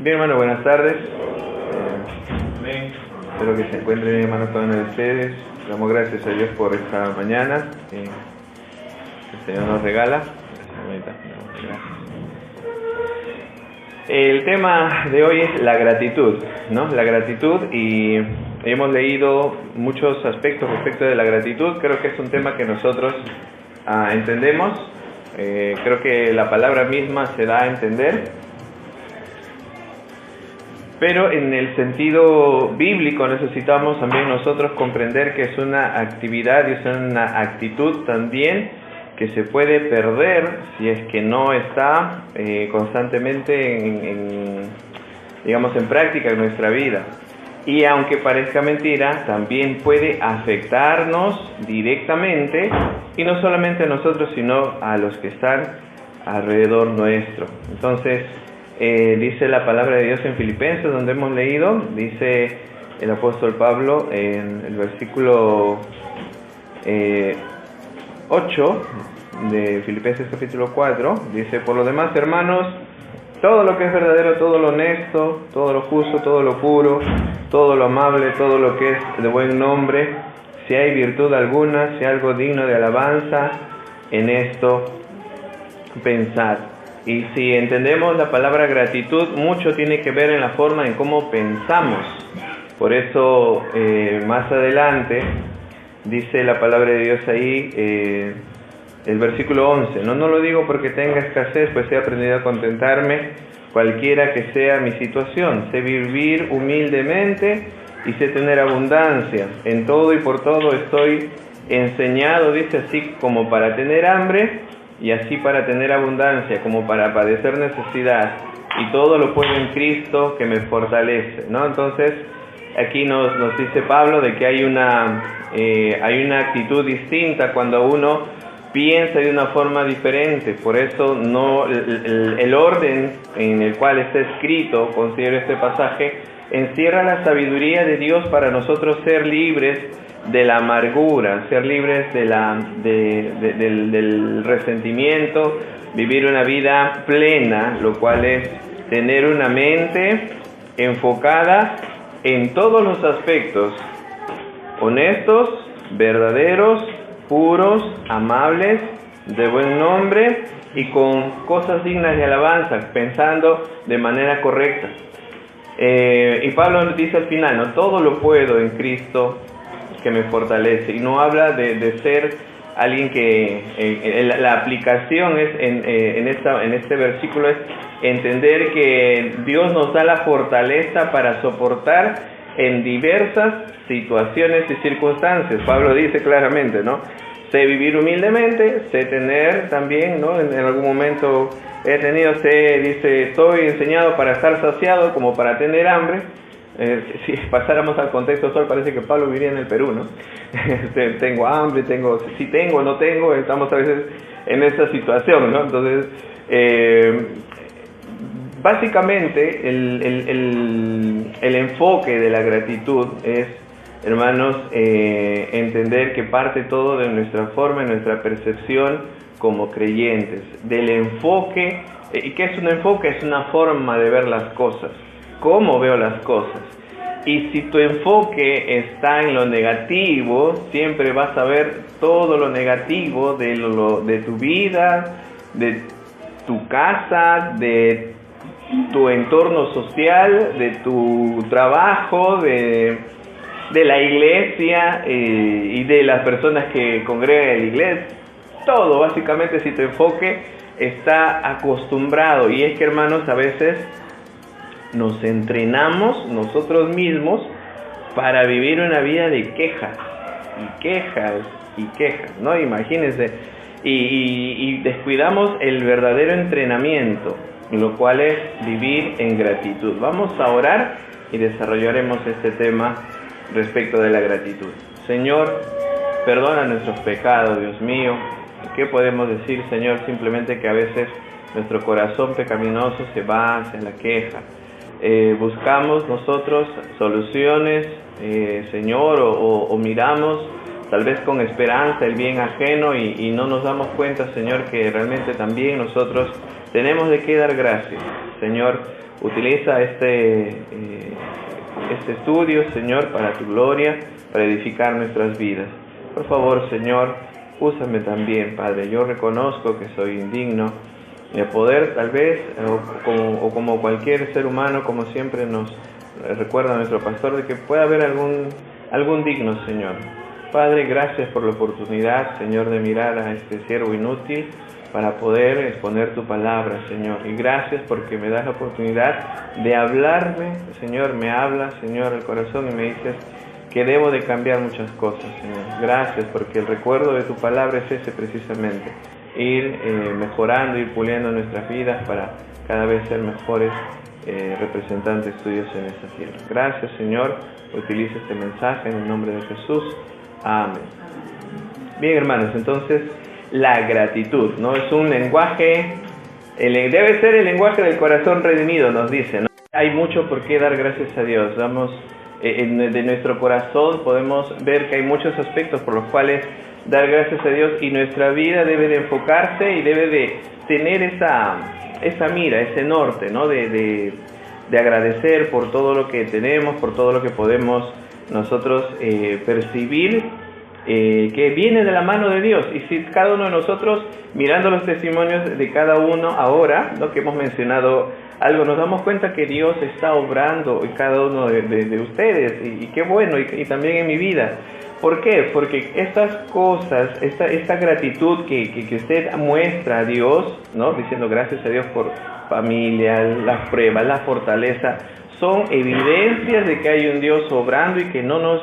Bien, hermano, buenas tardes. Espero que se encuentren bien, hermanos, cada uno de ustedes. Damos gracias a Dios por esta mañana que el Señor nos regala. Gracias. El tema de hoy es la gratitud, ¿no? La gratitud, y hemos leído muchos aspectos respecto de la gratitud. Creo que es un tema que nosotros entendemos. Creo que la palabra misma se da a entender. Pero en el sentido bíblico necesitamos también nosotros comprender que es una actividad y es una actitud también que se puede perder si es que no está constantemente en práctica en nuestra vida. Y aunque parezca mentira, también puede afectarnos directamente, y no solamente a nosotros, sino a los que están alrededor nuestro. Entonces, dice la palabra de Dios en Filipenses, donde hemos leído, dice el apóstol Pablo en el versículo 8 de Filipenses capítulo 4, dice: por lo demás, hermanos, todo lo que es verdadero, todo lo honesto, todo lo justo, todo lo puro, todo lo amable, todo lo que es de buen nombre, si hay virtud alguna, si hay algo digno de alabanza, en esto pensad. Y si entendemos la palabra gratitud, mucho tiene que ver en la forma en cómo pensamos. Por eso, más adelante, dice la palabra de Dios ahí, el versículo 11, no lo digo porque tenga escasez, pues he aprendido a contentarme, cualquiera que sea mi situación. Sé vivir humildemente y sé tener abundancia. En todo y por todo estoy enseñado, dice, así como para tener hambre, y así para tener abundancia, como para padecer necesidad, y todo lo puedo en Cristo que me fortalece, ¿no? Entonces, aquí nos dice Pablo de que hay una actitud distinta cuando uno piensa de una forma diferente. Por eso el orden en el cual está escrito, considero este pasaje, encierra la sabiduría de Dios para nosotros ser libres de la amargura, ser libres del resentimiento, vivir una vida plena, lo cual es tener una mente enfocada en todos los aspectos, honestos, verdaderos, puros, amables, de buen nombre y con cosas dignas de alabanza, pensando de manera correcta. Y Pablo nos dice al final, no, todo lo puedo en Cristo que me fortalece, y no habla de ser alguien que la aplicación es en este versículo es entender que Dios nos da la fortaleza para soportar en diversas situaciones y circunstancias. Pablo dice claramente, ¿no? Sé vivir humildemente, sé tener también, ¿no? En algún momento dice, estoy enseñado para estar saciado como para tener hambre. Si pasáramos al contexto actual, parece que Pablo vivía en el Perú, ¿no? Tengo hambre, si tengo o no tengo, estamos a veces en esa situación, ¿no? Entonces, básicamente, el enfoque de la gratitud es, hermanos, entender que parte todo de nuestra forma, de nuestra percepción como creyentes, del enfoque. ¿Y qué es un enfoque? Es una forma de ver las cosas. ¿Cómo veo las cosas? Y si tu enfoque está en lo negativo, siempre vas a ver todo lo negativo de tu vida, de tu casa, de tu entorno social, de tu trabajo, de la iglesia y de las personas que congregan en la iglesia. Todo, básicamente, si tu enfoque está acostumbrado. Y es que, hermanos, a veces nos entrenamos nosotros mismos para vivir una vida de quejas, ¿no? Imagínense, y descuidamos el verdadero entrenamiento, lo cual es vivir en gratitud. Vamos a orar y desarrollaremos este tema respecto de la gratitud. Señor, perdona nuestros pecados, Dios mío. ¿Qué podemos decir, Señor? Simplemente que a veces nuestro corazón pecaminoso se va hacia la queja. Buscamos nosotros soluciones, Señor, o miramos tal vez con esperanza el bien ajeno y no nos damos cuenta, Señor, que realmente también nosotros tenemos de qué dar gracias, Señor, Utiliza este estudio, Señor, para tu gloria, para edificar nuestras vidas. Por favor, Señor, úsame también, Padre. Yo reconozco que soy indigno de poder, tal vez, o como cualquier ser humano, como siempre nos recuerda nuestro pastor, de que pueda haber algún digno, Señor. Padre, gracias por la oportunidad, Señor, de mirar a este siervo inútil para poder exponer tu palabra, Señor. Y gracias porque me das la oportunidad de hablarme, Señor. Me hablas, Señor, al corazón y me dices que debo de cambiar muchas cosas, Señor. Gracias porque el recuerdo de tu palabra es ese precisamente. Ir mejorando, ir puliendo nuestras vidas para cada vez ser mejores representantes tuyos en esta tierra. Gracias, Señor. Utiliza este mensaje en el nombre de Jesús. Amén. Bien, hermanos, entonces la gratitud, ¿no? Es un lenguaje, debe ser el lenguaje del corazón redimido, nos dice, ¿no? Hay mucho por qué dar gracias a Dios. De nuestro corazón podemos ver que hay muchos aspectos por los cuales dar gracias a Dios, y nuestra vida debe de enfocarse y debe de tener esa mira, ese norte, ¿no? De agradecer por todo lo que tenemos, por todo lo que podemos nosotros percibir que viene de la mano de Dios. Y si cada uno de nosotros, mirando los testimonios de cada uno ahora, ¿no? Que hemos mencionado algo, nos damos cuenta que Dios está obrando en cada uno de ustedes, y qué bueno, y también en mi vida. ¿Por qué? Porque estas cosas, esta gratitud que usted muestra a Dios, ¿no? Diciendo gracias a Dios por familia, las pruebas, la fortaleza, son evidencias de que hay un Dios obrando y que no nos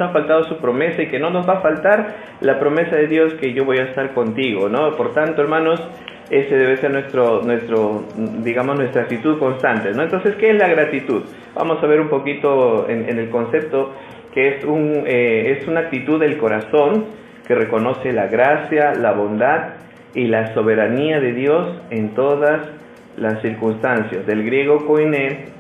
ha faltado su promesa, y que no nos va a faltar la promesa de Dios, que yo voy a estar contigo, ¿no? Por tanto, hermanos, ese debe ser nuestra actitud constante, ¿no? Entonces, ¿qué es la gratitud? Vamos a ver un poquito en el concepto, que es una actitud del corazón que reconoce la gracia, la bondad y la soberanía de Dios en todas las circunstancias. Del griego koiné,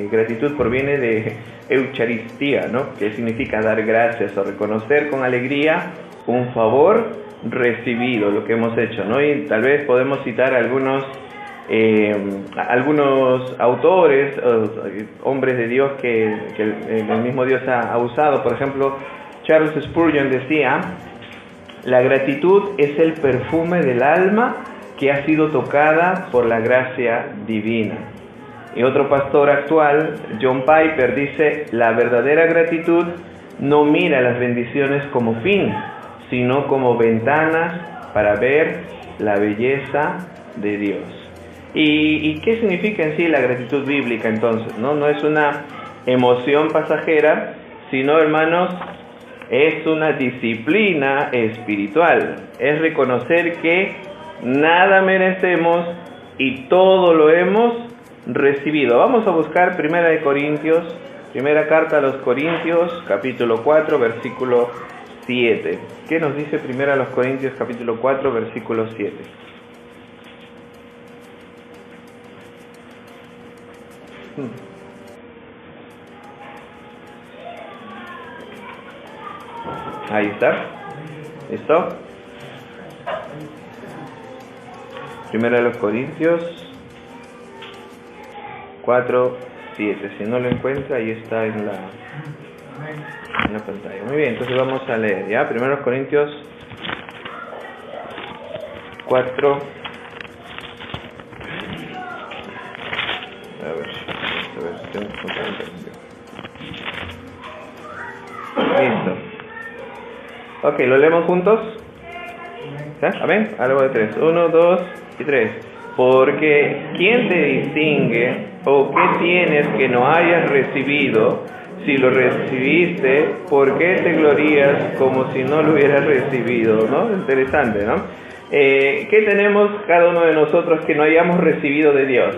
gratitud proviene de eucharistía, ¿no? Que significa dar gracias o reconocer con alegría un favor recibido, lo que hemos hecho, ¿no? Y tal vez podemos citar algunos autores, hombres de Dios que el mismo Dios ha usado. Por ejemplo, Charles Spurgeon decía: la gratitud es el perfume del alma que ha sido tocada por la gracia divina. Y otro pastor actual, John Piper, dice: la verdadera gratitud no mira las bendiciones como fin, sino como ventanas para ver la belleza de Dios. ¿Y qué significa en sí la gratitud bíblica entonces? No es una emoción pasajera, sino, hermanos, es una disciplina espiritual. Es reconocer que nada merecemos y todo lo hemos recibido. Vamos a buscar Primera carta a los Corintios, capítulo 4, versículo 7. ¿Qué nos dice Primera a los Corintios, capítulo 4, versículo 7? Ahí está. ¿Listo? Primera de los Corintios 4, 7. Si no lo encuentra, ahí está en la pantalla. Muy bien, entonces vamos a leer, ¿ya? Primera de los Corintios 4. A ver si tengo que contar. Listo. Ok, ¿lo leemos juntos? ¿Sí? Amén. Algo de 3. 1, 2 y 3. Porque ¿quién te distingue o qué tienes que no hayas recibido? Si lo recibiste, ¿por qué te glorías como si no lo hubieras recibido? ¿No? Interesante, ¿no? ¿Qué tenemos cada uno de nosotros que no hayamos recibido de Dios?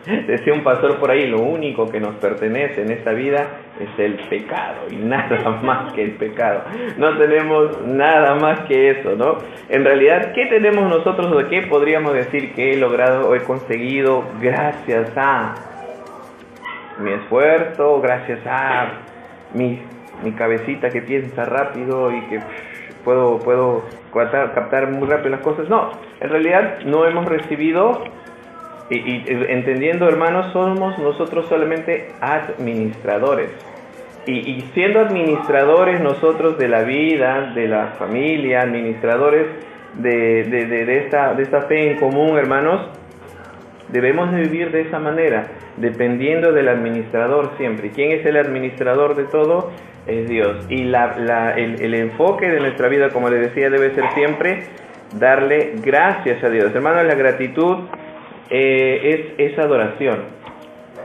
Decía un pastor por ahí: lo único que nos pertenece en esta vida es el pecado, y nada más que el pecado. No tenemos nada más que eso, ¿no? En realidad, ¿qué tenemos nosotros, o qué podríamos decir que he logrado o he conseguido gracias a mi esfuerzo, gracias a mi cabecita que piensa rápido y que puedo captar muy rápido las cosas? No, en realidad no hemos recibido Y entendiendo, hermanos, somos nosotros solamente administradores. Y siendo administradores nosotros de la vida, de la familia, administradores de esta fe en común, hermanos, debemos de vivir de esa manera, dependiendo del administrador siempre. ¿Quién es el administrador de todo? Es Dios. Y el enfoque de nuestra vida, como les decía, debe ser siempre darle gracias a Dios. Hermanos, la gratitud es adoración.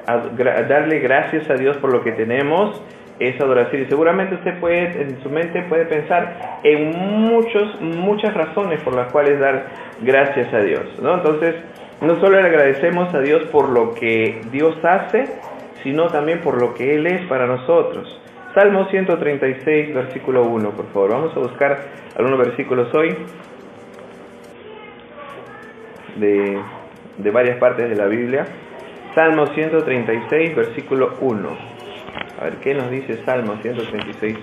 Darle gracias a Dios por lo que tenemos es adoración. Y seguramente usted en su mente puede pensar en muchas razones por las cuales dar gracias a Dios, ¿no? Entonces, no solo le agradecemos a Dios por lo que Dios hace, sino también por lo que Él es para nosotros. Salmo 136, versículo 1, por favor. Vamos a buscar algunos versículos hoy de varias partes de la Biblia. Salmo 136, versículo 1. A ver, ¿qué nos dice Salmo 136,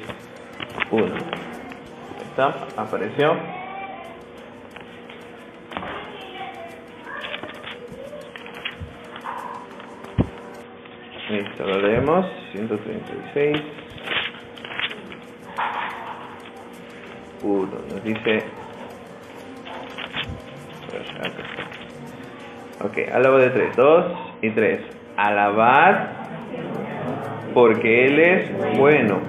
1? ¿Está? ¿Apareció? Listo, lo leemos. 136, 1. Nos dice... Ok, a la voz de 3. 2 y 3. Alabad, porque Él es bueno,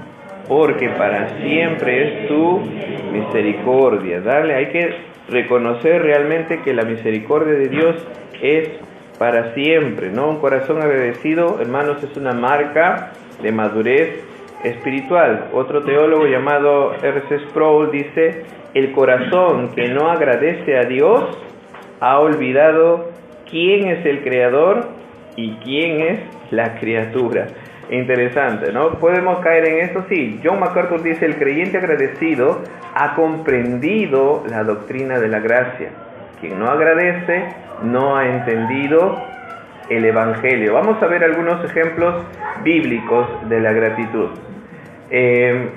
porque para siempre es su misericordia. Hay que reconocer realmente que la misericordia de Dios es para siempre, ¿no? Un corazón agradecido, hermanos, es una marca de madurez espiritual. Otro teólogo llamado R.C. Sproul dice: el corazón que no agradece a Dios ha olvidado quién es el creador y quién es la criatura. Interesante, ¿no? ¿Podemos caer en esto? Sí. John MacArthur dice: el creyente agradecido ha comprendido la doctrina de la gracia. Quien no agradece no ha entendido el Evangelio. Vamos a ver algunos ejemplos bíblicos de la gratitud.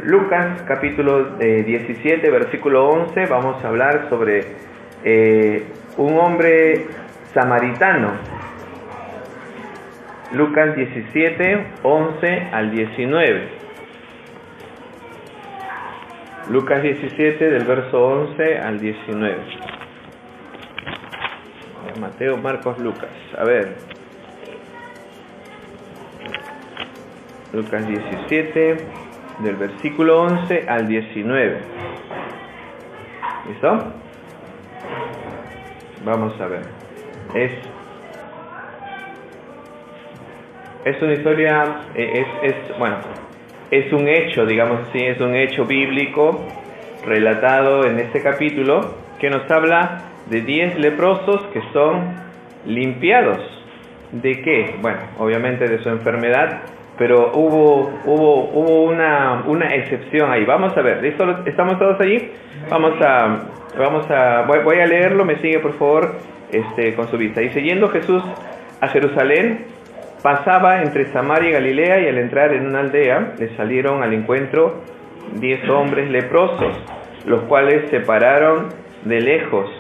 Lucas capítulo 17, versículo 11, vamos a hablar sobre un hombre samaritano. Lucas 17, 11 al 19. Lucas 17, del verso 11 al 19. Mateo, Marcos, Lucas. A ver. Lucas 17, del versículo 11 al 19. ¿Listo? Vamos a ver. Es una historia, es un hecho, digamos así, es un hecho bíblico relatado en este capítulo que nos habla de 10 leprosos que son limpiados. ¿De qué? Bueno, obviamente de su enfermedad, pero hubo una excepción ahí. Vamos a ver, ¿listo? ¿Estamos todos allí? Voy a leerlo, me sigue por favor con su vista. Dice: yendo Jesús a Jerusalén, pasaba entre Samaria y Galilea, y al entrar en una aldea le salieron al encuentro 10 hombres leprosos, los cuales se pararon de lejos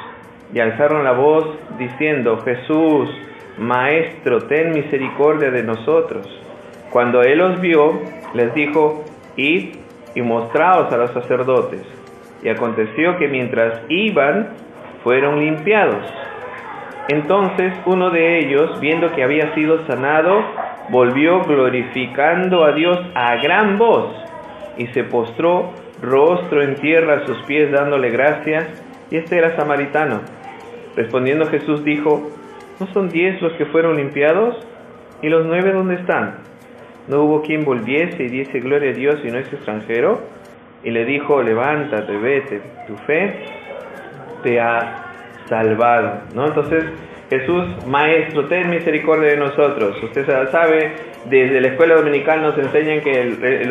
y alzaron la voz diciendo: Jesús, Maestro, ten misericordia de nosotros. Cuando él los vio, les dijo: id y mostraos a los sacerdotes. Y aconteció que mientras iban, fueron limpiados. Entonces uno de ellos, viendo que había sido sanado, volvió glorificando a Dios a gran voz, y se postró rostro en tierra a sus pies, dándole gracias. Y este era samaritano. Respondiendo Jesús dijo: ¿no son 10 los que fueron limpiados? ¿Y los 9 dónde están? ¿No hubo quien volviese y diese gloria a Dios y no es extranjero? Y le dijo: levántate, vete, tu fe te ha salvado, ¿no? Entonces Jesús: Maestro, ten misericordia de nosotros. Usted sabe, desde la escuela dominical nos enseñan que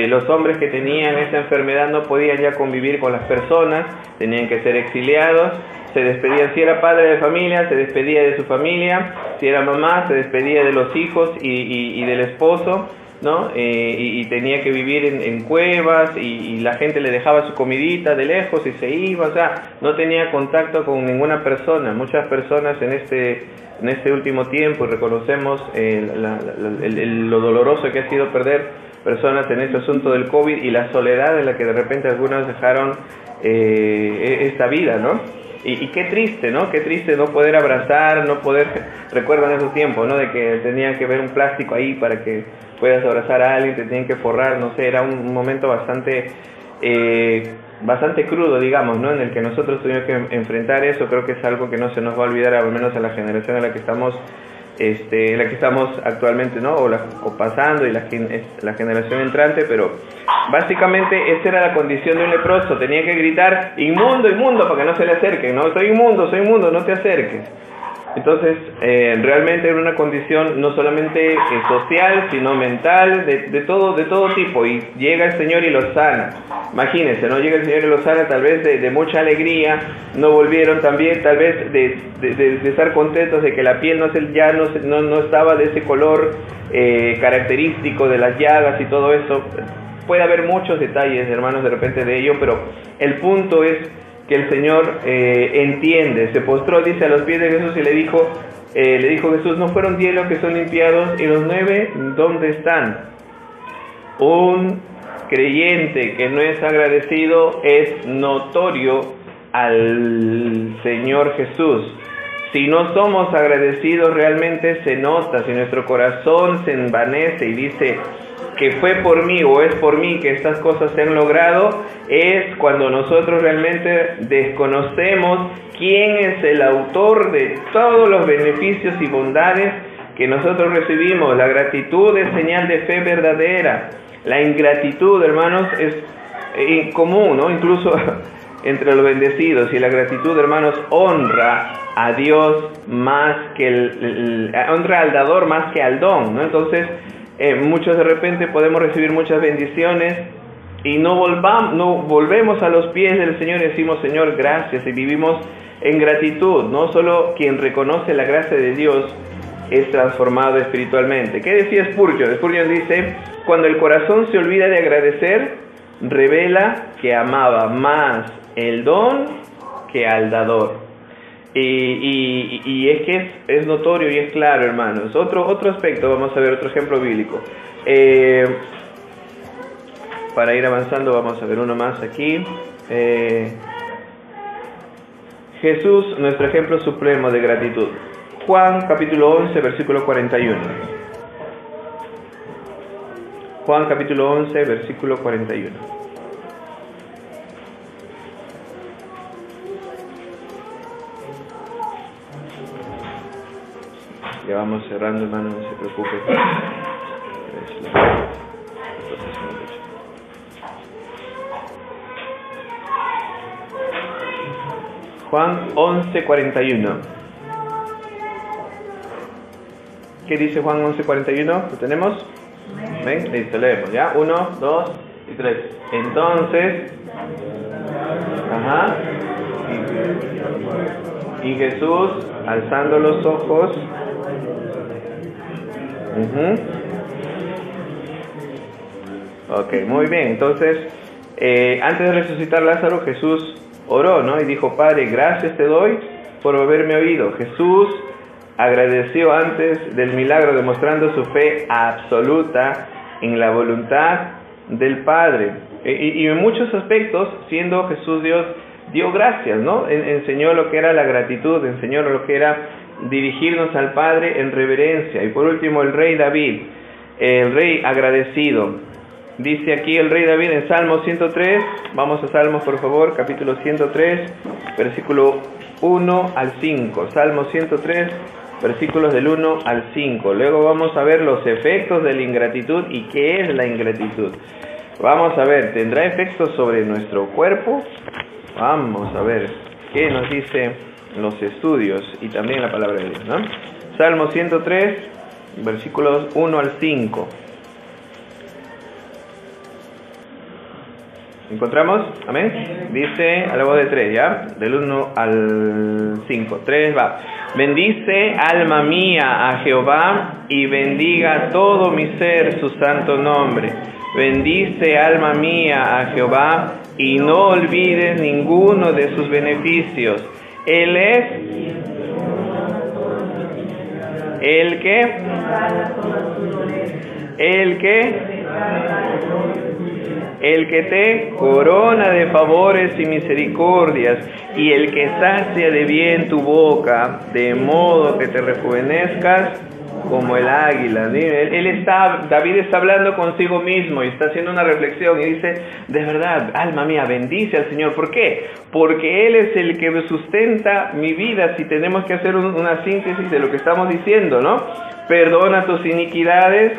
los hombres que tenían esta enfermedad no podían ya convivir con las personas, tenían que ser exiliados. Se despedían, si era padre de familia, se despedía de su familia; si era mamá, se despedía de los hijos y del esposo. ¿no? Y tenía que vivir en cuevas y la gente le dejaba su comidita de lejos y se iba, o sea, no tenía contacto con ninguna persona. Muchas personas en este último tiempo, reconocemos lo doloroso que ha sido perder personas en este asunto del COVID y la soledad en la que de repente algunos dejaron esta vida, ¿no? Y qué triste, ¿no? Qué triste no poder abrazar, no poder... Recuerdo en esos tiempos, ¿no? De que tenía que ver un plástico ahí para que puedas abrazar a alguien, te tenían que forrar, no sé, era un momento bastante crudo, digamos, ¿no? En el que nosotros tuvimos que enfrentar eso. Creo que es algo que no se nos va a olvidar, al menos a la generación en la que estamos actualmente, ¿no? O pasando, y la generación entrante. Pero básicamente esa era la condición de un leproso. Tenía que gritar: inmundo, inmundo, para que no se le acerquen, ¿no? Soy inmundo, no te acerques. Entonces, realmente era una condición no solamente social, sino mental, de todo tipo. Y llega el Señor y los sana. Imagínense, ¿no? Llega el Señor y los sana, tal vez de mucha alegría. No volvieron también, tal vez, de estar contentos de que la piel no estaba de ese color característico de las llagas y todo eso. Puede haber muchos detalles, hermanos, de repente de ello, pero el punto es que el Señor entiende. Se postró, dice, a los pies de Jesús y le dijo Jesús: ¿no fueron 10 los que son limpiados? ¿Y los 9 dónde están? Un creyente que no es agradecido es notorio al Señor Jesús. Si no somos agradecidos, realmente se nota. Si nuestro corazón se envanece y dice que fue por mí o es por mí que estas cosas se han logrado, es cuando nosotros realmente desconocemos quién es el autor de todos los beneficios y bondades que nosotros recibimos. La gratitud es señal de fe verdadera. La ingratitud, hermanos, es común, ¿no? Incluso entre los bendecidos. Y la gratitud, hermanos, honra a Dios más que honra al dador más que al don, ¿no? Entonces, muchos de repente podemos recibir muchas bendiciones y no volvemos a los pies del Señor y decimos: Señor, gracias, y vivimos en gratitud. No solo quien reconoce la gracia de Dios es transformado espiritualmente. ¿Qué decía Spurgeon? Spurgeon dice: cuando el corazón se olvida de agradecer, revela que amaba más el don que al dador. Y es que es notorio y es claro, hermanos. Otro aspecto, vamos a ver otro ejemplo bíblico. Para ir avanzando, vamos a ver uno más aquí. Jesús, nuestro ejemplo supremo de gratitud. Juan capítulo 11, versículo 41. Juan capítulo 11, versículo 41. Ya vamos cerrando, hermano, no se preocupe. Juan 11:41. ¿Qué dice Juan 11:41? ¿Lo tenemos? ¿Ven? Listo, leemos, ¿ya? 1, 2 y 3. Entonces, y Jesús, alzando los ojos, Ok, muy bien. Entonces, antes de resucitar Lázaro, Jesús oró, ¿no? Y dijo: Padre, gracias te doy por haberme oído. Jesús agradeció antes del milagro, demostrando su fe absoluta en la voluntad del Padre. Y en muchos aspectos, siendo Jesús Dios, dio gracias, ¿no? Enseñó lo que era la gratitud, enseñó lo que era dirigirnos al Padre en reverencia. Y por último, el rey David, el rey agradecido. Dice aquí el rey David en Salmo 103, vamos a Salmos por favor, capítulo 103, versículo 1 al 5. Salmo 103, versículos del 1 al 5. Luego vamos a ver los efectos de la ingratitud y qué es la ingratitud. Vamos a ver, ¿tendrá efectos sobre nuestro cuerpo? Vamos a ver qué nos dice los estudios y también la palabra de Dios, ¿no? Salmo 103, versículos 1 al 5. ¿Encontramos? Amén. Dice a la voz de 3, ¿ya? Del 1 al 5. 3 va. Bendice, alma mía, a Jehová, y bendiga todo mi ser su santo nombre. Bendice, alma mía, a Jehová, y no olvides ninguno de sus beneficios. Él es el que te corona de favores y misericordias, y el que sacia de bien tu boca, de modo que te rejuvenezcas como el águila. David está hablando consigo mismo y está haciendo una reflexión y dice, de verdad, alma mía, bendice al Señor. ¿Por qué? Porque Él es el que sustenta mi vida. Si tenemos que hacer una síntesis de lo que estamos diciendo, ¿no? Perdona tus iniquidades,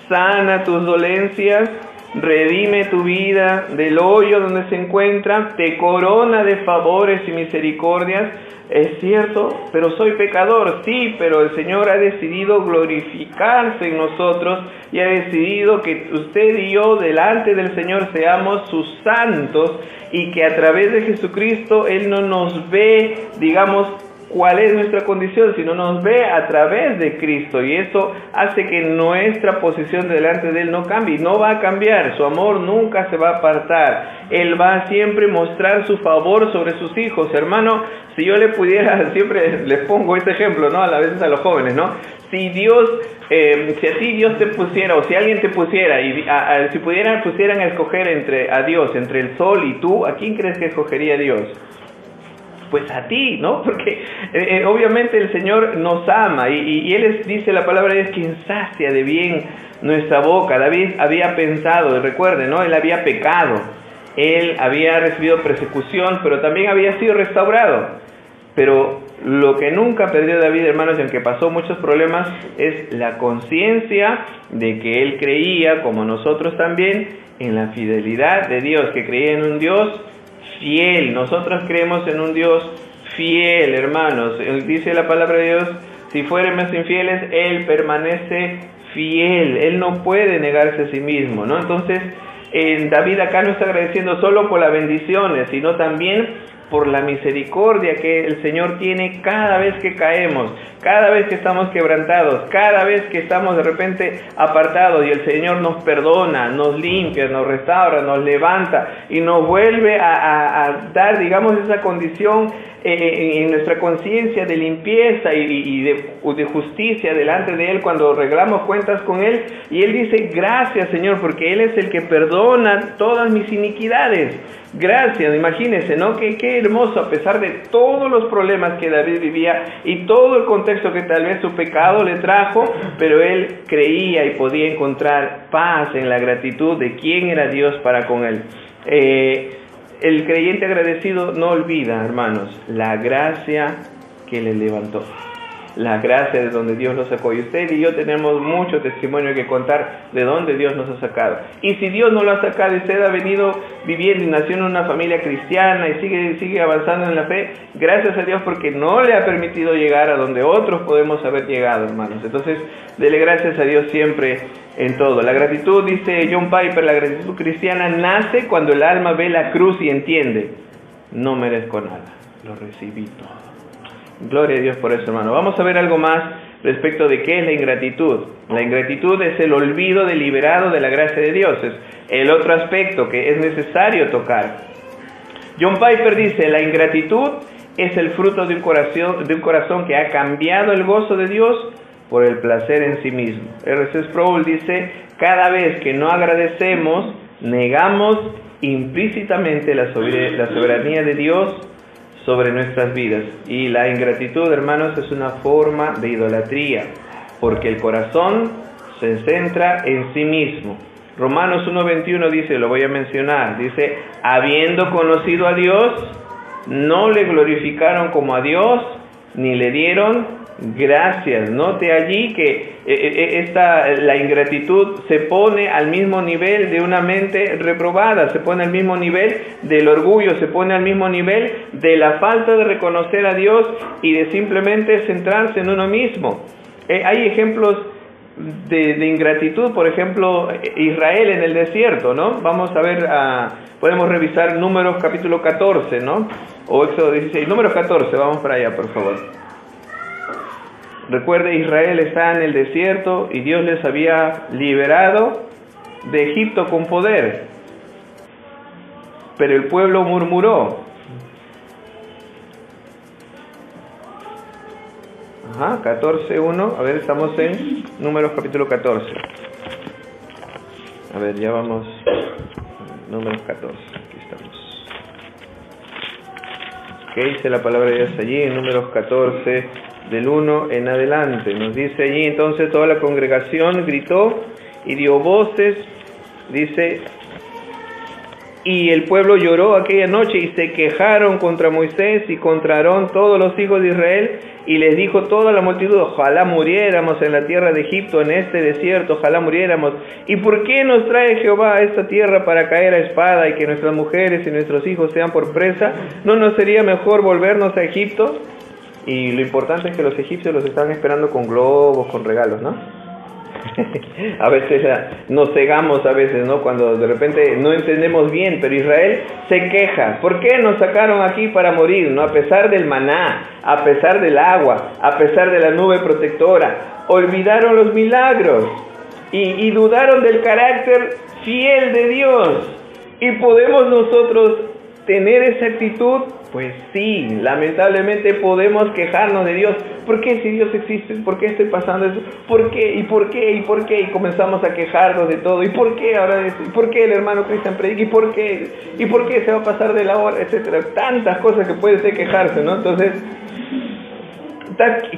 sana tus dolencias, redime tu vida del hoyo donde se encuentra, te corona de favores y misericordias. Es cierto, pero soy pecador, sí, pero el Señor ha decidido glorificarse en nosotros y ha decidido que usted y yo delante del Señor seamos sus santos, y que a través de Jesucristo Él no nos ve, digamos, cuál es nuestra condición, sino nos ve a través de Cristo, y eso hace que nuestra posición delante de Él no cambie, no va a cambiar. Su amor nunca se va a apartar. Él va a siempre mostrar su favor sobre sus hijos. Hermano, si yo le pudiera, siempre les pongo este ejemplo, ¿no? A veces a los jóvenes, ¿no? Si Dios, si a ti Dios te pusiera, o si alguien te pusiera, y si pusieran a escoger a Dios, entre el sol y tú, ¿a quién crees que escogería Dios? Pues a ti, ¿no? Porque obviamente el Señor nos ama, y Él dice la palabra de Dios, quien sacia de bien nuestra boca. David había pensado, recuerden, ¿no? Él había pecado, él había recibido persecución, pero también había sido restaurado. Pero lo que nunca perdió David, hermanos, y aunque pasó muchos problemas, es la conciencia de que él creía, como nosotros también, en la fidelidad de Dios, que creía en un Dios fiel. Nosotros creemos en un Dios fiel, hermanos. Dice la palabra de Dios, si fuéramos infieles, Él permanece fiel. Él no puede negarse a sí mismo, ¿no? Entonces, David acá no está agradeciendo solo por las bendiciones, sino también por la misericordia que el Señor tiene cada vez que caemos, cada vez que estamos quebrantados, cada vez que estamos de repente apartados, y el Señor nos perdona, nos limpia, nos restaura, nos levanta y nos vuelve a dar, digamos, esa condición en nuestra conciencia de limpieza y de justicia delante de Él cuando arreglamos cuentas con Él. Y Él dice, gracias, Señor, porque Él es el que perdona todas mis iniquidades. Gracias, imagínense, ¿no? Qué hermoso, a pesar de todos los problemas que David vivía y todo el contexto que tal vez su pecado le trajo, pero él creía y podía encontrar paz en la gratitud de quién era Dios para con él. El creyente agradecido no olvida, hermanos, la gracia que le levantó. La gracia de donde Dios nos sacó. Y usted y yo tenemos mucho testimonio que contar de dónde Dios nos ha sacado. Y si Dios no lo ha sacado y usted ha venido viviendo y nació en una familia cristiana y sigue avanzando en la fe, gracias a Dios, porque no le ha permitido llegar a donde otros podemos haber llegado, hermanos. Entonces, dele gracias a Dios siempre en todo. La gratitud, dice John Piper, la gratitud cristiana nace cuando el alma ve la cruz y entiende, no merezco nada, lo recibí todo. Gloria a Dios por eso, hermano. Vamos a ver algo más respecto de qué es la ingratitud. La ingratitud es el olvido deliberado de la gracia de Dios. Es el otro aspecto que es necesario tocar. John Piper dice, la ingratitud es el fruto de un corazón que ha cambiado el gozo de Dios por el placer en sí mismo. R.C. Sproul dice, cada vez que no agradecemos, negamos implícitamente la soberanía de Dios sobre nuestras vidas. Y la ingratitud, hermanos, es una forma de idolatría, porque el corazón se centra en sí mismo. Romanos 1:21 dice, lo voy a mencionar, dice, habiendo conocido a Dios, no le glorificaron como a Dios, ni le dieron gracias. Note allí que la ingratitud se pone al mismo nivel de una mente reprobada, se pone al mismo nivel del orgullo, se pone al mismo nivel de la falta de reconocer a Dios y de simplemente centrarse en uno mismo. Hay ejemplos de ingratitud, por ejemplo, Israel en el desierto, ¿no? Vamos a ver, podemos revisar Números capítulo 14, ¿no? O Éxodo 16, Números 14, vamos para allá, por favor. Recuerde, Israel está en el desierto y Dios les había liberado de Egipto con poder, pero el pueblo murmuró. 14:1, a ver, estamos en Números capítulo 14. A ver, ya vamos, Números 14, aquí estamos. ¿Qué dice la palabra de Dios allí en Números 14, del 1 en adelante? Nos dice allí, entonces toda la congregación gritó y dio voces, dice, y el pueblo lloró aquella noche y se quejaron contra Moisés y contra Aarón todos los hijos de Israel, y les dijo toda la multitud, ojalá muriéramos en la tierra de Egipto, en este desierto, ojalá muriéramos. ¿Y por qué nos trae Jehová a esta tierra para caer a espada y que nuestras mujeres y nuestros hijos sean por presa? ¿No nos sería mejor volvernos a Egipto? Y lo importante es que los egipcios los estaban esperando con globos, con regalos, ¿no? A veces nos cegamos, a veces, ¿no? Cuando de repente no entendemos bien, pero Israel se queja. ¿Por qué nos sacaron aquí para morir, no? A pesar del maná, a pesar del agua, a pesar de la nube protectora, olvidaron los milagros y dudaron del carácter fiel de Dios. ¿Y podemos nosotros tener esa actitud? Pues sí, lamentablemente podemos quejarnos de Dios. ¿Por qué si Dios existe? ¿Por qué estoy pasando eso? ¿Por qué? ¿Y por qué? ¿Y por qué? Y comenzamos a quejarnos de todo. ¿Y por qué ahora esto? ¿Y por qué el hermano Cristian predica? ¿Y por qué? ¿Y por qué se va a pasar de la hora? Etcétera. Tantas cosas que puede ser quejarse, ¿no? Entonces,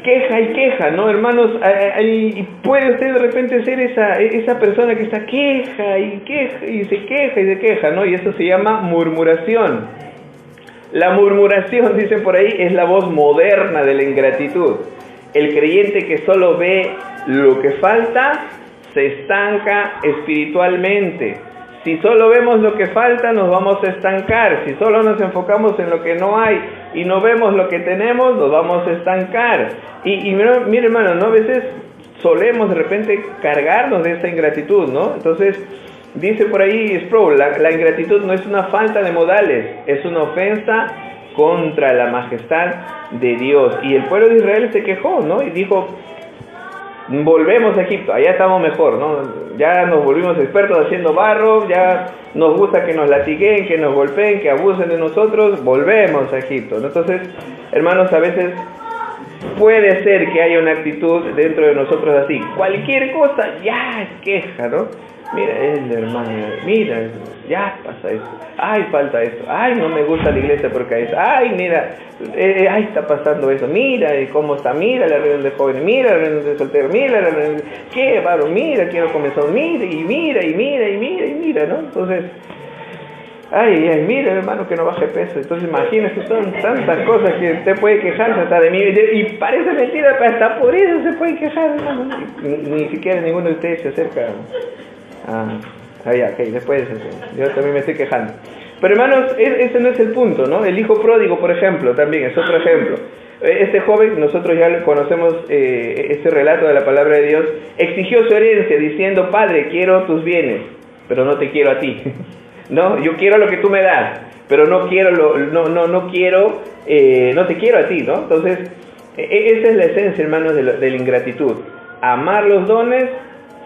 queja y queja, ¿no, hermanos? Y puede usted de repente ser esa persona que está queja y se queja, ¿no? Y eso se llama murmuración. La murmuración, dicen por ahí, es la voz moderna de la ingratitud. El creyente que solo ve lo que falta, se estanca espiritualmente. Si solo vemos lo que falta, nos vamos a estancar. Si solo nos enfocamos en lo que no hay y no vemos lo que tenemos, nos vamos a estancar. Y mire, hermano, ¿no? A veces solemos de repente cargarnos de esa ingratitud, ¿no? Entonces, dice por ahí Sproul, la ingratitud no es una falta de modales, es una ofensa contra la majestad de Dios. Y el pueblo de Israel se quejó, ¿no? Y dijo, volvemos a Egipto, allá estamos mejor, ¿no? Ya nos volvimos expertos haciendo barro, ya nos gusta que nos latiguen, que nos golpeen, que abusen de nosotros, volvemos a Egipto, ¿no? Entonces, hermanos, a veces puede ser que haya una actitud dentro de nosotros así. Cualquier cosa ya es queja, ¿no? Mira, hermano, mira, ya pasa esto, ay, falta esto, ay, no me gusta la iglesia porque es, ay, mira, ay, está pasando eso, mira cómo está, mira la reunión de jóvenes, mira la reunión de solteros, mira la reunión de... qué varón, mira, quiero comenzar, mira, ¿no? Entonces, ay, mira, hermano, que no baje peso. Entonces, imagínese, son tantas cosas que usted puede quejarse hasta de mí, y parece mentira, pero hasta por eso se puede quejar, hermano. Ni siquiera ninguno de ustedes se acerca. Después yo también me estoy quejando. Pero hermanos, ese no es el punto, ¿no? El hijo pródigo, por ejemplo, también es otro ejemplo. Este joven, nosotros ya conocemos este relato de la palabra de Dios, exigió su herencia diciendo, Padre, quiero tus bienes, pero no te quiero a ti. No, yo quiero lo que tú me das, pero no quiero no te quiero a ti, ¿no? Entonces, esa es la esencia, hermanos, de la ingratitud. Amar los dones,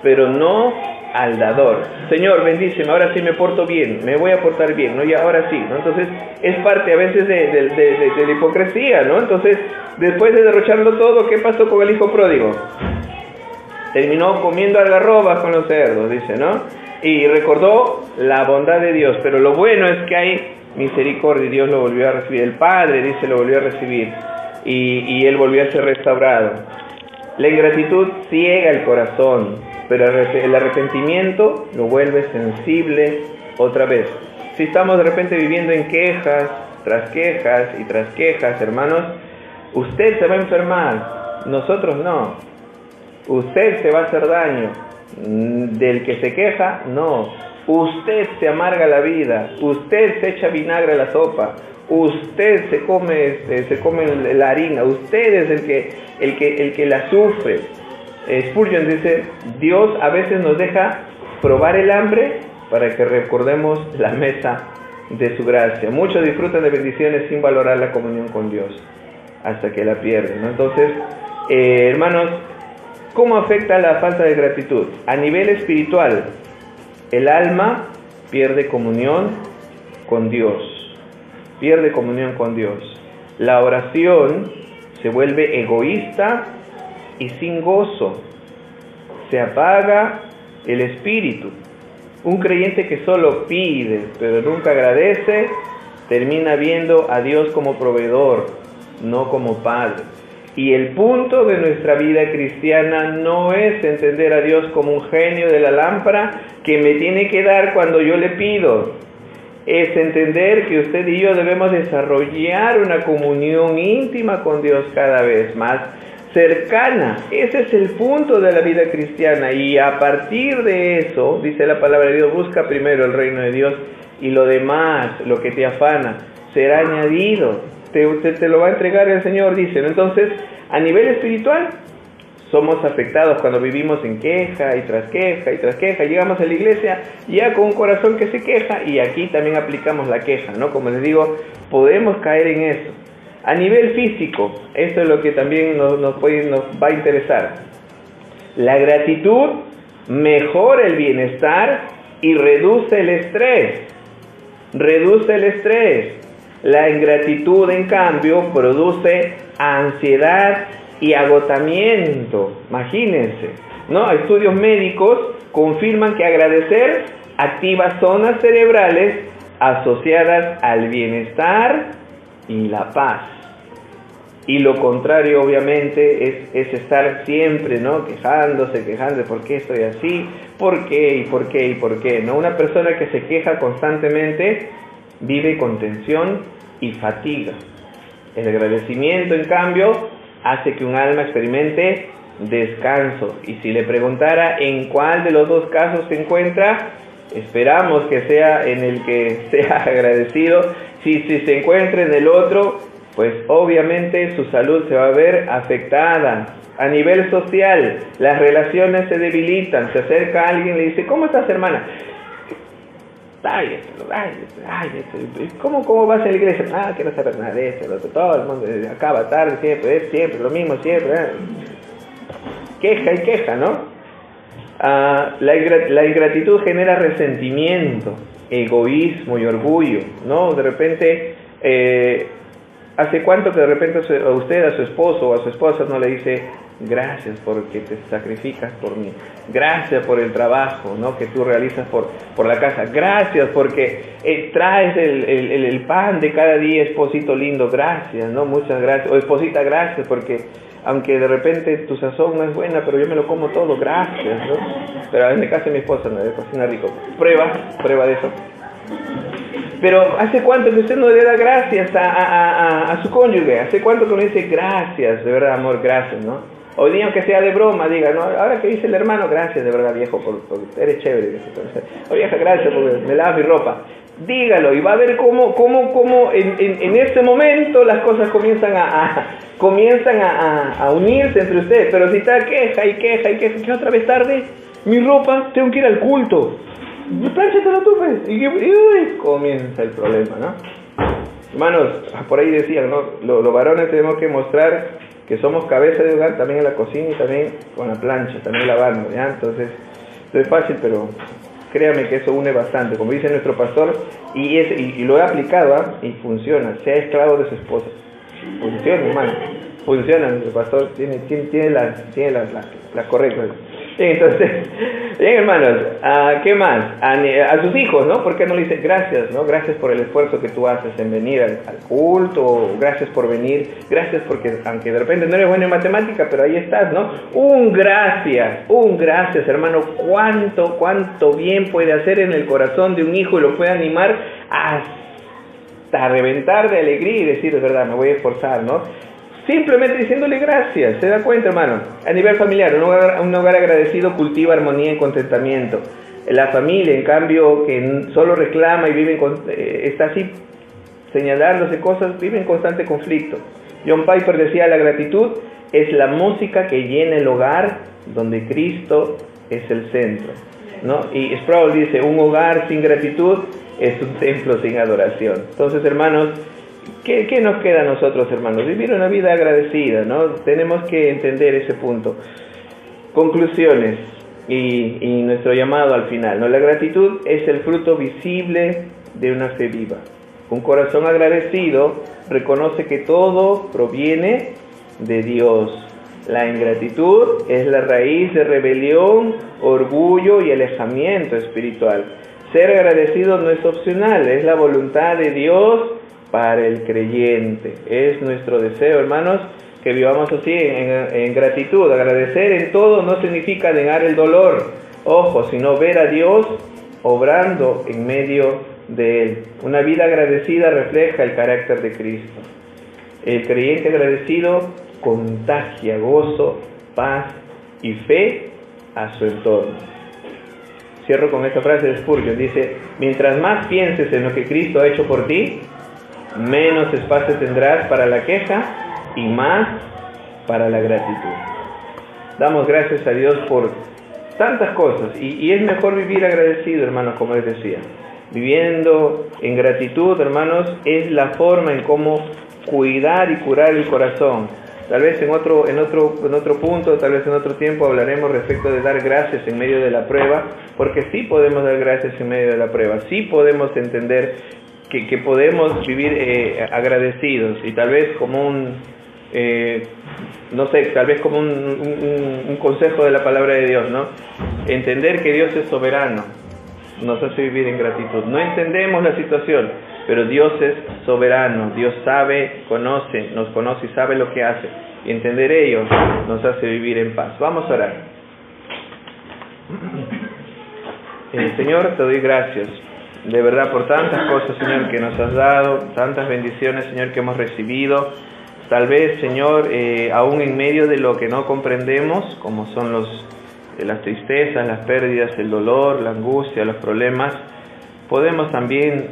pero no al dador. Señor, bendíceme, ahora sí me porto bien, me voy a portar bien, ¿no? Y ahora sí, ¿no? Entonces, es parte a veces de la hipocresía, ¿no? Entonces, después de derrocharlo todo, ¿qué pasó con el hijo pródigo? Terminó comiendo algarrobas con los cerdos, dice, ¿no? Y recordó la bondad de Dios, pero lo bueno es que hay misericordia, y Dios lo volvió a recibir, el Padre, dice, lo volvió a recibir, y él volvió a ser restaurado. La ingratitud ciega el corazón, pero el arrepentimiento lo vuelve sensible otra vez. Si estamos de repente viviendo en quejas, tras quejas y tras quejas, hermanos, usted se va a enfermar, nosotros no. Usted se va a hacer daño. Del que se queja, no. Usted se amarga la vida, usted se echa vinagre a la sopa, usted se come la harina, usted es el que la sufre. Spurgeon dice, Dios a veces nos deja probar el hambre para que recordemos la mesa de su gracia. Muchos disfrutan de bendiciones sin valorar la comunión con Dios hasta que la pierden, ¿no? Entonces, hermanos, ¿cómo afecta la falta de gratitud? A nivel espiritual, el alma pierde comunión con Dios. Pierde comunión con Dios. La oración se vuelve egoísta y sin gozo. Se apaga el espíritu. Un creyente que solo pide, pero nunca agradece, termina viendo a Dios como proveedor, no como Padre. Y el punto de nuestra vida cristiana no es entender a Dios como un genio de la lámpara que me tiene que dar cuando yo le pido. Es entender que usted y yo debemos desarrollar una comunión íntima con Dios cada vez más cercana. Ese es el punto de la vida cristiana, y a partir de eso, dice la palabra de Dios, busca primero el reino de Dios y lo demás, lo que te afana, será añadido. Te lo va a entregar el Señor, dice. Entonces, a nivel espiritual, somos afectados cuando vivimos en queja y tras queja y tras queja. Llegamos a la iglesia ya con un corazón que se queja, y aquí también aplicamos la queja, ¿no? Como les digo, podemos caer en eso. A nivel físico, esto es lo que también nos va a interesar. La gratitud mejora el bienestar y reduce el estrés. Reduce el estrés. La ingratitud, en cambio, produce ansiedad y agotamiento. Imagínense, ¿no? Estudios médicos confirman que agradecer activa zonas cerebrales asociadas al bienestar y la paz. Y lo contrario, obviamente, es estar siempre, ¿no? Quejándose, ¿por qué estoy así? ¿Por qué? ¿No? Una persona que se queja constantemente vive con tensión y fatiga. El agradecimiento, en cambio, hace que un alma experimente descanso. Y si le preguntara en cuál de los dos casos se encuentra, esperamos que sea en el que sea agradecido. Si se encuentra en el otro, pues obviamente su salud se va a ver afectada. A nivel social, las relaciones se debilitan. Se acerca alguien y le dice, ¿cómo estás, hermana? ¿Cómo vas a la iglesia? Que no saber nada de eso, todo el mundo acaba tarde, siempre, lo mismo, siempre. Queja y queja, ¿no? La ingratitud genera resentimiento, egoísmo y orgullo, ¿no? De repente, ¿hace cuánto que de repente a usted, a su esposo o a su esposa no le dice, gracias porque te sacrificas por mí, gracias por el trabajo, ¿no? que tú realizas por la casa, gracias porque traes el pan de cada día, esposito lindo, gracias, ¿no? Muchas gracias, o esposita, gracias porque aunque de repente tu sazón no es buena, pero yo me lo como todo, gracias, ¿no? Pero en el caso de mi esposa, ¿no? Cocina rico, prueba de eso. Pero ¿hace cuánto que usted no le da gracias a su cónyuge? ¿Hace cuánto que no dice gracias, de verdad, amor, gracias, ¿no? Hoy día, aunque sea de broma, diga, ¿no? Ahora que dice el hermano, gracias, de verdad, viejo, porque eres chévere. O vieja, gracias porque me lavas mi ropa. Dígalo y va a ver cómo en este momento las cosas comienzan a unirse entre ustedes. Pero si está queja, que otra vez tarde, mi ropa, tengo que ir al culto. Plánchatelo tú, pues. Y comienza el problema, ¿no? Hermanos, por ahí decían, ¿no? Los varones tenemos que mostrar que somos cabeza de hogar, también en la cocina y también con la plancha, también lavando, ¿ya? Entonces, no es fácil, pero créame que eso une bastante, como dice nuestro pastor, y lo he aplicado, ¿eh? Y funciona, sea esclavo de su esposa. Funciona, hermano, funciona, nuestro pastor tiene las correctas. Bien, entonces, bien, hermanos, ¿qué más? A sus hijos, ¿no? ¿Por qué no le dicen gracias, no? Gracias por el esfuerzo que tú haces en venir al culto, gracias por venir, gracias porque, aunque de repente no eres bueno en matemática, pero ahí estás, ¿no? Un gracias, hermano, cuánto bien puede hacer en el corazón de un hijo y lo puede animar hasta reventar de alegría y decir, de verdad, me voy a esforzar, ¿no? Simplemente diciéndole gracias, ¿se da cuenta, hermano? A nivel familiar, un hogar agradecido cultiva armonía y contentamiento. La familia, en cambio, que solo reclama y está así señalándose cosas, vive en constante conflicto. John Piper decía, la gratitud es la música que llena el hogar donde Cristo es el centro, ¿no? Y Sproul dice, un hogar sin gratitud es un templo sin adoración. Entonces, hermanos, ¿qué nos queda a nosotros, hermanos? Vivir una vida agradecida, ¿no? Tenemos que entender ese punto. Conclusiones y nuestro llamado al final, ¿no? La gratitud es el fruto visible de una fe viva. Un corazón agradecido reconoce que todo proviene de Dios. La ingratitud es la raíz de rebelión, orgullo y alejamiento espiritual. Ser agradecido no es opcional, es la voluntad de Dios para el creyente. Es nuestro deseo, hermanos, que vivamos así en gratitud. Agradecer en todo no significa negar el dolor, ojo, sino ver a Dios obrando en medio de él. Una vida agradecida refleja el carácter de Cristo. El creyente agradecido contagia gozo, paz y fe a su entorno. Cierro con esta frase de Spurgeon. Dice, mientras más pienses en lo que Cristo ha hecho por ti, menos espacio tendrás para la queja y más para la gratitud. Damos gracias a Dios por tantas cosas y es mejor vivir agradecido, hermanos, como les decía. Viviendo en gratitud, hermanos, es la forma en cómo cuidar y curar el corazón. Tal vez en otro punto, tal vez en otro tiempo hablaremos respecto de dar gracias en medio de la prueba, porque sí podemos dar gracias en medio de la prueba, sí podemos entender que podemos vivir agradecidos y tal vez como un consejo de la palabra de Dios, ¿no? Entender que Dios es soberano nos hace vivir en gratitud. No entendemos la situación, pero Dios es soberano. Dios sabe, nos conoce y sabe lo que hace. Y entender ello nos hace vivir en paz. Vamos a orar. Señor, te doy gracias, de verdad, por tantas cosas, Señor, que nos has dado, tantas bendiciones, Señor, que hemos recibido. Tal vez, Señor, aún en medio de lo que no comprendemos, como son las tristezas, las pérdidas, el dolor, la angustia, los problemas, podemos también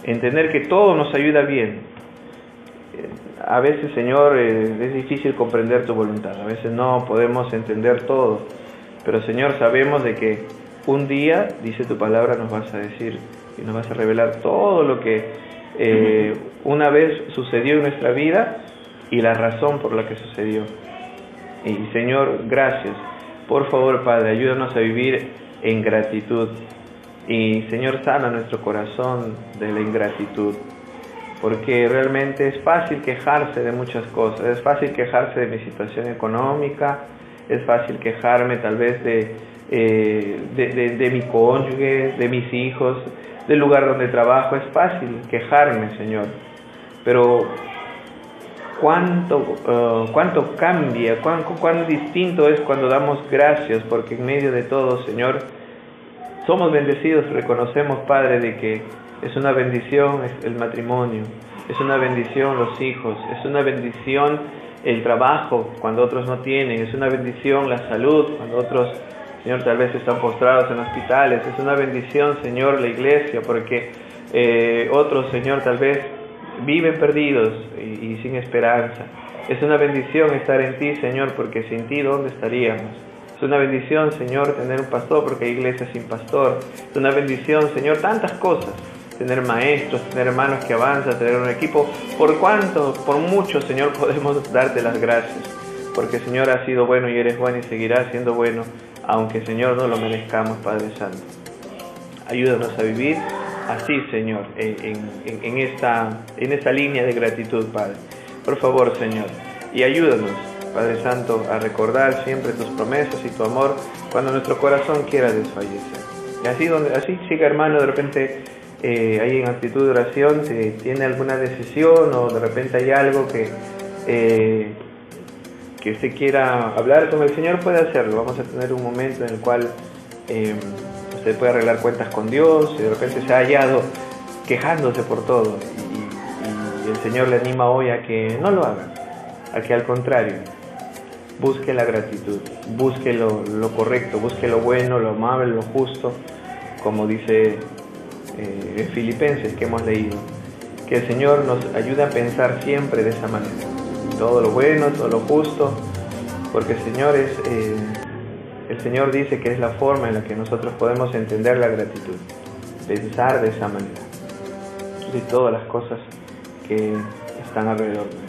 entender que todo nos ayuda bien. A veces, Señor, es difícil comprender tu voluntad, a veces no podemos entender todo, pero, Señor, sabemos de que un día, dice tu palabra, nos vas a decir y nos vas a revelar todo lo que una vez sucedió en nuestra vida y la razón por la que sucedió. Y, Señor, gracias. Por favor, Padre, ayúdanos a vivir en gratitud. Y, Señor, sana nuestro corazón de la ingratitud. Porque realmente es fácil quejarse de muchas cosas. Es fácil quejarse de mi situación económica. Es fácil quejarme tal vez de mi cónyuge, de mis hijos, del lugar donde trabajo. Es fácil quejarme, Señor. Pero cuánto cambia, cuán distinto es cuando damos gracias, porque en medio de todo, Señor, somos bendecidos. Reconocemos, Padre, de que es una bendición el matrimonio, es una bendición los hijos, es una bendición el trabajo cuando otros no tienen, es una bendición la salud cuando otros, Señor, tal vez están postrados en hospitales, es una bendición, Señor, la iglesia, porque otros, Señor, tal vez viven perdidos y sin esperanza. Es una bendición estar en ti, Señor, porque sin ti, ¿dónde estaríamos? Es una bendición, Señor, tener un pastor, porque hay iglesias sin pastor. Es una bendición, Señor, tantas cosas. Tener maestros, tener hermanos que avanzan, tener un equipo. Por mucho, Señor, podemos darte las gracias. Porque, Señor, has sido bueno y eres bueno y seguirás siendo bueno, aunque, Señor, no lo merezcamos, Padre Santo. Ayúdanos a vivir así, Señor, en esta línea de gratitud, Padre. Por favor, Señor, y ayúdanos, Padre Santo, a recordar siempre tus promesas y tu amor cuando nuestro corazón quiera desfallecer. Y así siga, hermano, de repente ahí en actitud de oración, si tiene alguna decisión o de repente hay algo que usted quiera hablar con el Señor, puede hacerlo. Vamos a tener un momento en el cual usted puede arreglar cuentas con Dios. Si de repente se ha hallado quejándose por todo y el Señor le anima hoy a que no lo haga, a que al contrario busque la gratitud, busque lo correcto, busque lo bueno, lo amable, lo justo, como dice en Filipenses que hemos leído. Que el Señor nos ayude a pensar siempre de esa manera. todo lo bueno, todo lo justo, porque señores, el Señor dice que es la forma en la que nosotros podemos entender la gratitud, pensar de esa manera, de todas las cosas que están alrededor.